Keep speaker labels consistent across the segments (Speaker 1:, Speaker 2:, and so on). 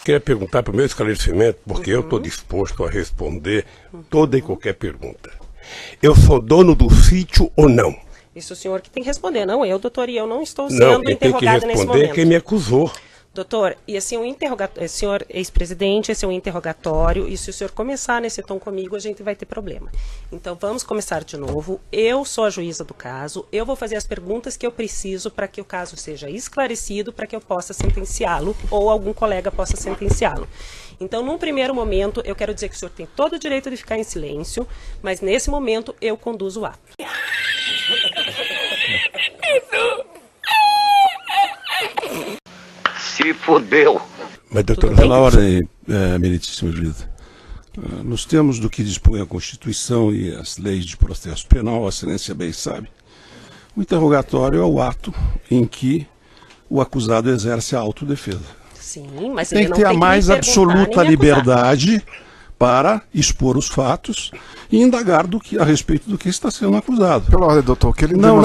Speaker 1: queria perguntar para o meu esclarecimento, porque eu estou disposto a responder toda e qualquer pergunta. Eu sou dono do sítio ou não?
Speaker 2: Isso o senhor que tem que responder, não eu, doutor, e eu não estou sendo interrogada nesse momento.
Speaker 1: Não, tem que responder quem me acusou.
Speaker 2: Doutor, e assim, senhor ex-presidente, esse é um interrogatório, e se o senhor começar nesse tom comigo, a gente vai ter problema. Então, vamos começar de novo. Eu sou a juíza do caso, eu vou fazer as perguntas que eu preciso para que o caso seja esclarecido, para que eu possa sentenciá-lo, ou algum colega possa sentenciá-lo. Então, num primeiro momento, eu quero dizer que o senhor tem todo o direito de ficar em silêncio, mas nesse momento, eu conduzo o ato.
Speaker 3: Se fodeu.
Speaker 1: Mas, doutor,
Speaker 4: pela ordem, meritíssima juíza. Nos termos do que dispõe a Constituição e as leis de processo penal, a excelência bem sabe, o interrogatório é o ato em que o acusado exerce a autodefesa.
Speaker 2: Sim, mas
Speaker 4: Tem
Speaker 2: ele
Speaker 4: que
Speaker 2: não
Speaker 4: ter a
Speaker 2: tem
Speaker 4: mais
Speaker 2: me perguntar,
Speaker 4: absoluta
Speaker 2: nem me acusar.
Speaker 4: liberdade para expor os fatos e indagar a respeito do que está sendo acusado.
Speaker 5: Pela ordem, doutor, que ele
Speaker 4: Não,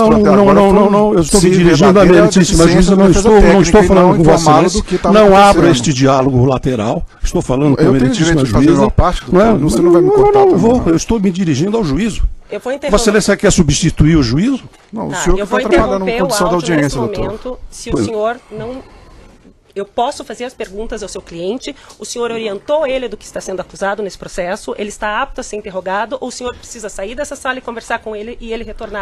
Speaker 4: eu estou me
Speaker 5: sim,
Speaker 4: dirigindo à
Speaker 5: verdadeira
Speaker 4: meritíssima juíza,
Speaker 5: deficiência
Speaker 4: não
Speaker 5: da defesa
Speaker 4: estou
Speaker 5: técnica e
Speaker 4: falando
Speaker 5: não
Speaker 4: com Vossa
Speaker 5: informado
Speaker 4: Excelência,
Speaker 5: do que estava
Speaker 4: não abro
Speaker 5: acontecendo.
Speaker 4: este diálogo lateral, estou falando com a
Speaker 5: Eu tenho
Speaker 4: meritíssima
Speaker 5: direito de fazer
Speaker 4: juíza.
Speaker 5: uma parte, doutor, você não vai me cortar
Speaker 4: Não
Speaker 5: também,
Speaker 4: vou,
Speaker 5: não.
Speaker 4: eu estou me dirigindo ao juízo.
Speaker 2: Eu vou interromper.
Speaker 4: Vossa Excelência quer substituir o juízo?
Speaker 5: Não, o
Speaker 2: Tá,
Speaker 5: senhor que
Speaker 2: eu vou
Speaker 5: está trabalhando
Speaker 2: interromper
Speaker 5: com
Speaker 2: o
Speaker 5: condição da
Speaker 2: áudio
Speaker 5: audiência,
Speaker 2: nesse
Speaker 5: doutor.
Speaker 2: momento. Se o senhor não... Eu posso fazer as perguntas ao seu cliente. O senhor orientou ele do que está sendo acusado nesse processo? Ele está apto a ser interrogado? Ou o senhor precisa sair dessa sala e conversar com ele e ele retornar?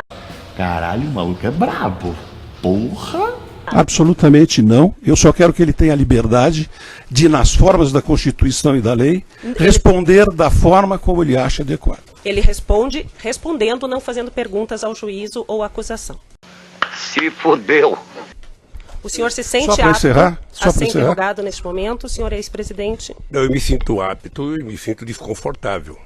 Speaker 3: Caralho, o maluco é brabo. Porra!
Speaker 4: Absolutamente não. Eu só quero que ele tenha a liberdade de, nas formas da Constituição e da lei, responder da forma como ele acha adequado.
Speaker 2: Ele responde respondendo, não fazendo perguntas ao juízo ou à acusação.
Speaker 3: Se fodeu.
Speaker 2: O senhor se sente
Speaker 4: Só para
Speaker 2: apto
Speaker 4: encerrar,
Speaker 2: a ser interrogado neste momento, senhor ex-presidente?
Speaker 1: Eu me sinto apto e me sinto desconfortável.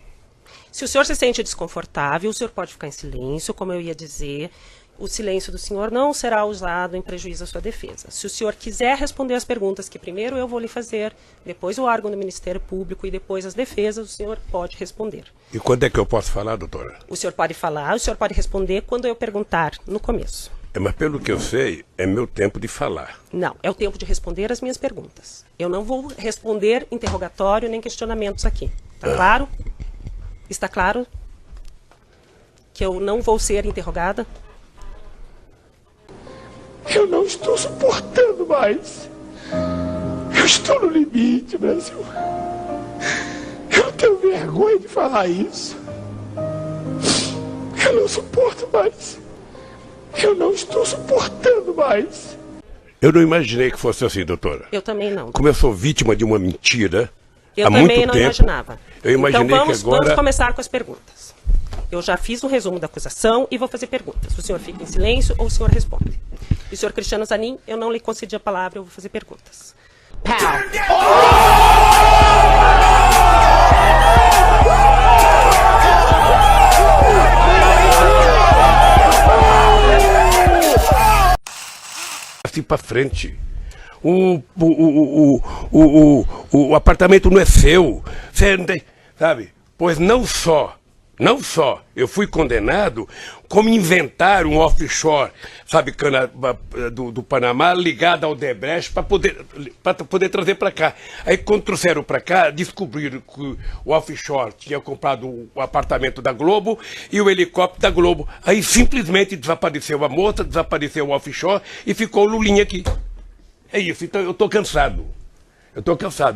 Speaker 2: Se o senhor se sente desconfortável, o senhor pode ficar em silêncio, como eu ia dizer. O silêncio do senhor não será usado em prejuízo à sua defesa. Se o senhor quiser responder as perguntas que primeiro eu vou lhe fazer, depois o órgão do Ministério Público e depois as defesas, o senhor pode responder.
Speaker 1: E quando é que eu posso falar, doutora?
Speaker 2: O senhor pode falar, o senhor pode responder quando eu perguntar no começo.
Speaker 1: Mas pelo que eu sei, é meu tempo de falar.
Speaker 2: Não, é o tempo de responder as minhas perguntas. Eu não vou responder interrogatório nem questionamentos aqui. Está claro? Está claro que eu não vou ser interrogada?
Speaker 6: Eu não estou suportando mais. Eu estou no limite, Brasil. Eu não tenho vergonha de falar isso. Eu não suporto mais. Eu não estou suportando mais.
Speaker 1: Eu não imaginei que fosse assim, doutora.
Speaker 2: Eu também não.
Speaker 1: Como eu sou vítima de uma mentira
Speaker 2: Eu
Speaker 1: há muito
Speaker 2: também não
Speaker 1: tempo,
Speaker 2: imaginava.
Speaker 1: eu imaginei
Speaker 2: então vamos,
Speaker 1: que agora...
Speaker 2: vamos começar com as perguntas. Eu já fiz um resumo da acusação e vou fazer perguntas. O senhor fica em silêncio ou o senhor responde? E o senhor Cristiano Zanin, eu não lhe concedi a palavra, eu vou fazer perguntas.
Speaker 1: Assim para frente. O apartamento não é seu. Você não tem, sabe? Pois não só eu fui condenado, como inventar um offshore, sabe, do Panamá, ligado ao Debrecht para poder trazer para cá. Aí quando trouxeram para cá, descobriram que o offshore tinha comprado o apartamento da Globo e o helicóptero da Globo. Aí simplesmente desapareceu a moça, desapareceu o offshore e ficou o Lulinha aqui. É isso, então eu estou cansado.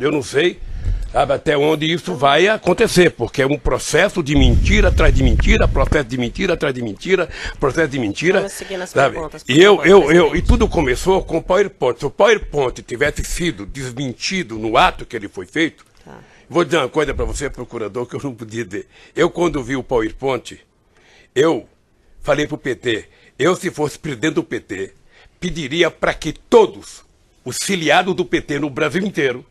Speaker 1: Eu não sei, sabe, até onde isso vai acontecer, porque é um processo de mentira atrás de mentira, processo de mentira atrás de mentira, processo de mentira.
Speaker 2: Vamos seguir nas
Speaker 1: sabe?
Speaker 2: perguntas,
Speaker 1: E tudo começou com o PowerPoint. Se o PowerPoint tivesse sido desmentido no ato que ele foi feito, vou dizer uma coisa para você, procurador, que eu não podia dizer. Eu, quando vi o PowerPoint, eu falei para o PT, se fosse presidente do PT, pediria para que todos os filiados do PT no Brasil inteiro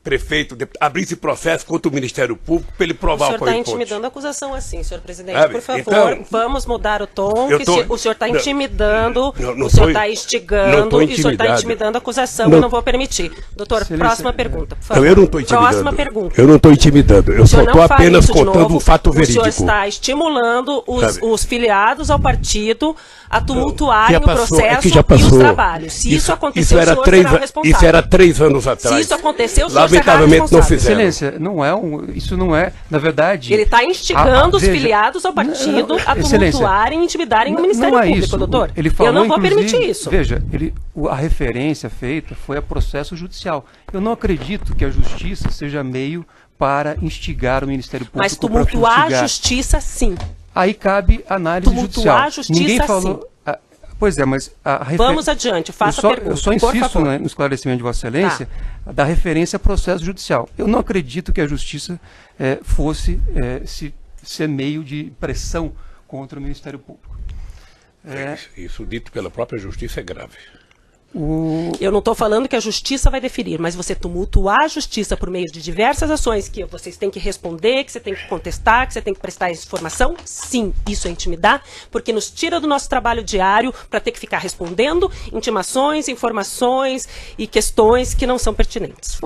Speaker 1: prefeito, abrir esse processo contra o Ministério Público para ele provar o
Speaker 2: senhor está
Speaker 1: PowerPoint.
Speaker 2: intimidando a acusação assim, senhor presidente.
Speaker 1: Sabe?
Speaker 2: Por favor,
Speaker 1: Então,
Speaker 2: vamos mudar o tom. O senhor está
Speaker 1: não,
Speaker 2: intimidando,
Speaker 1: não
Speaker 2: o senhor
Speaker 1: tô-
Speaker 2: está
Speaker 1: não
Speaker 2: instigando,
Speaker 1: tô
Speaker 2: e o senhor está
Speaker 1: intimidado.
Speaker 2: intimidando a acusação.
Speaker 1: Não.
Speaker 2: Eu não vou permitir. Doutor, próxima pergunta, por favor.
Speaker 1: Não, eu não estou intimidando.
Speaker 2: Próxima pergunta.
Speaker 1: Eu não estou intimidando. Eu
Speaker 2: O
Speaker 1: só
Speaker 2: senhor
Speaker 1: estou
Speaker 2: não fale
Speaker 1: apenas
Speaker 2: isso de
Speaker 1: contando
Speaker 2: novo.
Speaker 1: um fato
Speaker 2: O
Speaker 1: verídico.
Speaker 2: senhor está estimulando
Speaker 1: Sabe?
Speaker 2: os filiados ao partido a tumultuarem
Speaker 1: Já
Speaker 2: o
Speaker 1: passou, é
Speaker 2: processo
Speaker 1: que já
Speaker 2: e os
Speaker 1: passou.
Speaker 2: trabalhos. Se isso acontecer,
Speaker 1: era
Speaker 2: o senhor
Speaker 1: 3,
Speaker 2: será o responsável.
Speaker 1: isso era 3 anos atrás.
Speaker 2: Se isso acontecer, o senhor
Speaker 1: Lamentavelmente
Speaker 2: será
Speaker 1: não
Speaker 2: responsável.
Speaker 1: fizeram.
Speaker 7: Excelência, isso não é, na verdade...
Speaker 2: Ele está instigando os
Speaker 7: veja,
Speaker 2: filiados ao partido a
Speaker 7: Excelência,
Speaker 2: tumultuarem e intimidarem o Ministério
Speaker 7: não é
Speaker 2: Público,
Speaker 7: isso.
Speaker 2: doutor.
Speaker 7: Ele falou,
Speaker 2: eu não vou
Speaker 7: inclusive,
Speaker 2: permitir isso.
Speaker 7: Veja, a referência feita foi a processo judicial. Eu não acredito que a justiça seja meio para instigar o Ministério Público.
Speaker 2: Mas tumultuar a justiça, sim.
Speaker 7: Aí cabe análise judicial.
Speaker 2: Tumultuar a justiça,
Speaker 7: Ninguém falou...
Speaker 2: sim.
Speaker 7: Pois é, mas
Speaker 2: Vamos adiante, faça a pergunta.
Speaker 7: Eu só insisto no esclarecimento de Vossa Excelência da referência a processo judicial. Eu não acredito que a justiça fosse ser meio de pressão contra o Ministério Público.
Speaker 1: Isso dito pela própria justiça é grave.
Speaker 2: Eu não estou falando que a justiça vai definir, mas você tumultuar a justiça por meio de diversas ações que vocês têm que responder, que você tem que contestar, que você tem que prestar essa informação, sim, isso é intimidar, porque nos tira do nosso trabalho diário para ter que ficar respondendo intimações, informações e questões que não são pertinentes.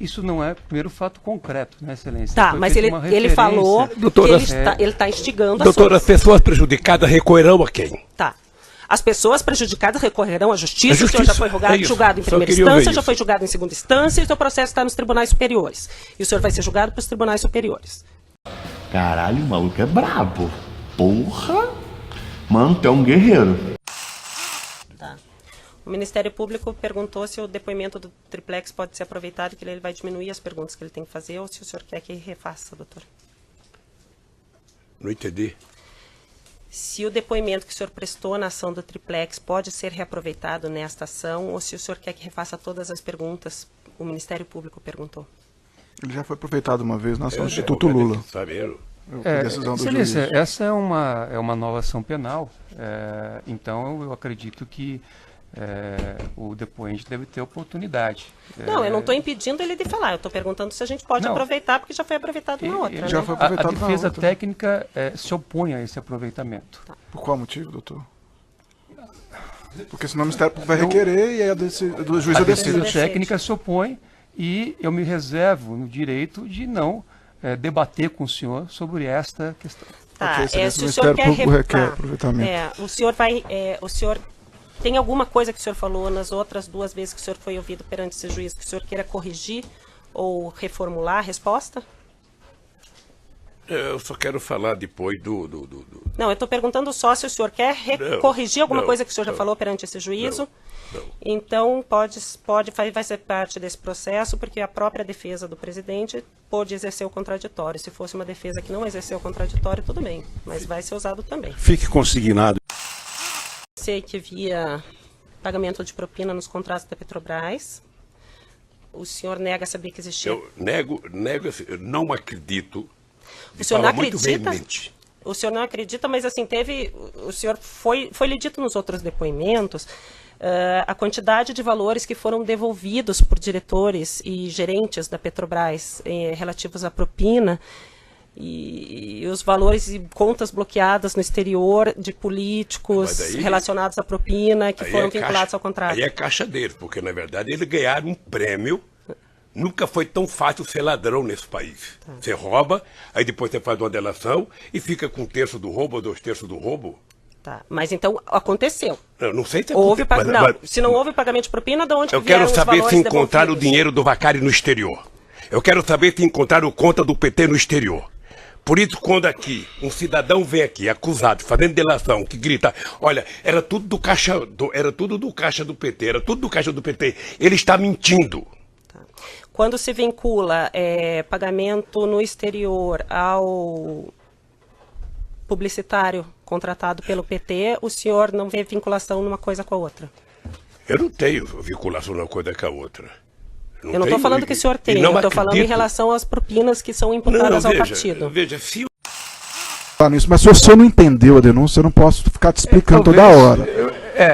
Speaker 7: Isso não é, primeiro, fato concreto, né, Excelência?
Speaker 2: Tá,
Speaker 7: Foi
Speaker 2: mas
Speaker 7: feita
Speaker 2: ele falou
Speaker 1: Doutora,
Speaker 2: que ele está instigando
Speaker 1: doutora, as
Speaker 2: ações.
Speaker 1: pessoas prejudicadas recorrerão a quem?
Speaker 2: Tá. As pessoas prejudicadas recorrerão à justiça,
Speaker 1: A justiça,
Speaker 2: o senhor já foi
Speaker 1: é isso.
Speaker 2: julgado em
Speaker 1: Só
Speaker 2: primeira
Speaker 1: queria ouvir
Speaker 2: instância, já
Speaker 1: isso.
Speaker 2: foi julgado em segunda instância e o seu processo está nos tribunais superiores. E o senhor vai ser julgado pelos tribunais superiores.
Speaker 3: Caralho, o maluco é brabo. Porra! Mano, tu é um guerreiro.
Speaker 2: Tá. O Ministério Público perguntou se o depoimento do triplex pode ser aproveitado, que ele vai diminuir as perguntas que ele tem que fazer, ou se o senhor quer que refaça, doutor.
Speaker 1: Não entendi.
Speaker 2: Se o depoimento que o senhor prestou na ação do triplex pode ser reaproveitado nesta ação, ou se o senhor quer que refaça todas as perguntas, o Ministério Público perguntou.
Speaker 5: Ele já foi aproveitado uma vez na ação do Instituto Lula. Decisão do
Speaker 7: Excelência,
Speaker 5: juiz.
Speaker 7: essa é uma nova ação penal, então eu acredito que o depoente deve ter oportunidade.
Speaker 2: Não, eu não estou impedindo ele de falar, eu estou perguntando se a gente pode aproveitar, porque já foi aproveitado na outra.
Speaker 7: Ele
Speaker 5: já
Speaker 2: né?
Speaker 5: foi aproveitado
Speaker 7: a
Speaker 5: na
Speaker 7: defesa
Speaker 5: outra.
Speaker 7: técnica se opõe a esse aproveitamento.
Speaker 5: Por qual motivo, doutor? Porque senão o Ministério Público vai requerer e aí do juiz
Speaker 7: A
Speaker 5: a decide.
Speaker 7: defesa técnica se opõe e eu me reservo no direito de não debater com o senhor sobre esta questão.
Speaker 2: Tá,
Speaker 5: Ok, se
Speaker 2: se
Speaker 5: o
Speaker 2: o senhor
Speaker 5: Ministério
Speaker 2: quer
Speaker 5: Público requer
Speaker 2: refutar,
Speaker 5: aproveitamento.
Speaker 2: o senhor tem alguma coisa que o senhor falou nas outras 2 vezes que o senhor foi ouvido perante esse juiz que o senhor queira corrigir ou reformular a resposta?
Speaker 1: Eu só quero falar depois
Speaker 2: Não, eu estou perguntando só se o senhor quer corrigir alguma coisa que o senhor já falou perante esse juízo.
Speaker 1: Não.
Speaker 2: Então, vai ser parte desse processo, porque a própria defesa do presidente pôde exercer o contraditório. Se fosse uma defesa que não exerceu o contraditório, tudo bem, mas vai ser usado também.
Speaker 4: Fique consignado.
Speaker 2: Sei que havia pagamento de propina nos contratos da Petrobras. O senhor nega saber que existia...
Speaker 1: Eu nego, eu não acredito.
Speaker 2: O senhor não
Speaker 1: Muito
Speaker 2: acredita?
Speaker 1: veemente.
Speaker 2: O senhor não acredita, mas assim, o senhor foi lhe dito nos outros depoimentos a quantidade de valores que foram devolvidos por diretores e gerentes da Petrobras relativos à propina e os valores e contas bloqueadas no exterior de políticos
Speaker 1: Mas daí-
Speaker 2: relacionados à propina que
Speaker 1: Aí
Speaker 2: foram
Speaker 1: é
Speaker 2: vinculados
Speaker 1: caixa-
Speaker 2: ao contrato.
Speaker 1: Aí é caixa deles, porque na verdade eles ganharam um prêmio. Nunca foi tão fácil ser ladrão nesse país. Você rouba, aí depois você faz uma delação e fica com 1/3 do roubo ou 2/3 do roubo.
Speaker 2: Tá, mas então aconteceu.
Speaker 1: Eu não sei se
Speaker 2: Houve
Speaker 1: acontece,
Speaker 2: não,
Speaker 1: mas-
Speaker 2: se não houve pagamento de propina, de onde
Speaker 1: Eu
Speaker 2: que vieram
Speaker 1: quero
Speaker 2: os
Speaker 1: saber se
Speaker 2: valores
Speaker 1: encontraram o
Speaker 2: devolvidos?
Speaker 1: dinheiro do Vacari no exterior. Eu quero saber se encontraram conta do PT no exterior. Por isso, quando aqui um cidadão vem aqui acusado, fazendo delação, que grita, olha, era tudo do caixa do PT, era tudo do caixa do PT, ele está mentindo.
Speaker 2: Quando se vincula pagamento no exterior ao publicitário contratado pelo PT, o senhor não vê vinculação numa coisa com a outra?
Speaker 1: Eu não tenho vinculação uma coisa com a outra.
Speaker 2: Eu não estou falando que o senhor tem, eu estou falando em relação às propinas que são imputadas ao partido.
Speaker 1: Veja, se
Speaker 5: Falar nisso, mas se o senhor não entendeu a denúncia, eu não posso ficar te explicando toda hora.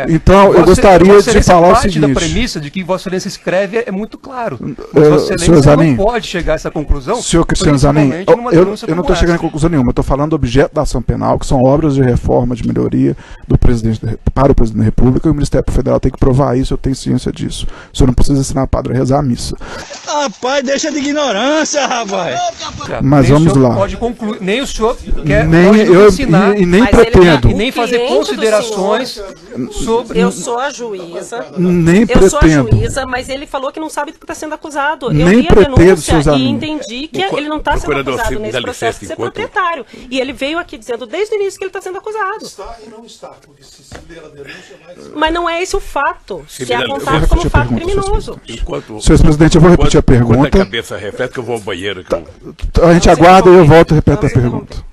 Speaker 5: Então, eu gostaria de falar o seguinte.
Speaker 7: Da premissa de que Vossa Excelência escreve é muito claro.
Speaker 5: Vossa Excelência
Speaker 7: não pode chegar a essa conclusão.
Speaker 5: Senhor Cristiano Zanin, eu não estou chegando em conclusão nenhuma. Eu estou falando do objeto da ação penal, que são obras de reforma, de melhoria do presidente, para o presidente da República, e o Ministério Federal tem que provar isso, eu tenho ciência disso. O senhor não precisa ensinar padre a rezar a missa.
Speaker 6: Rapaz, deixa de ignorância, rapaz.
Speaker 5: Mas vamos lá.
Speaker 7: Pode concluir, nem o senhor quer
Speaker 5: ensinar e nem pretendo.
Speaker 7: E nem fazer considerações sobre...
Speaker 2: Eu sou a juíza.
Speaker 5: Nem pretendo.
Speaker 2: Eu sou a juíza, mas ele falou que não sabe do que está sendo acusado. Eu
Speaker 5: Nem
Speaker 2: li a
Speaker 5: pretendo,
Speaker 2: denúncia
Speaker 5: seus
Speaker 2: e entendi que ele não está sendo acusado nesse processo de ser proprietário. E ele veio aqui dizendo desde o início que ele está sendo acusado.
Speaker 4: Está e não está, porque se ler a denúncia vai...
Speaker 2: Mas não é esse o fato. Se é apontado como fato criminoso.
Speaker 5: Senhor presidente, eu vou repetir a pergunta.
Speaker 1: Enquanto a cabeça reflete que eu vou ao banheiro.
Speaker 5: A gente aguarda e eu volto e repito a pergunta.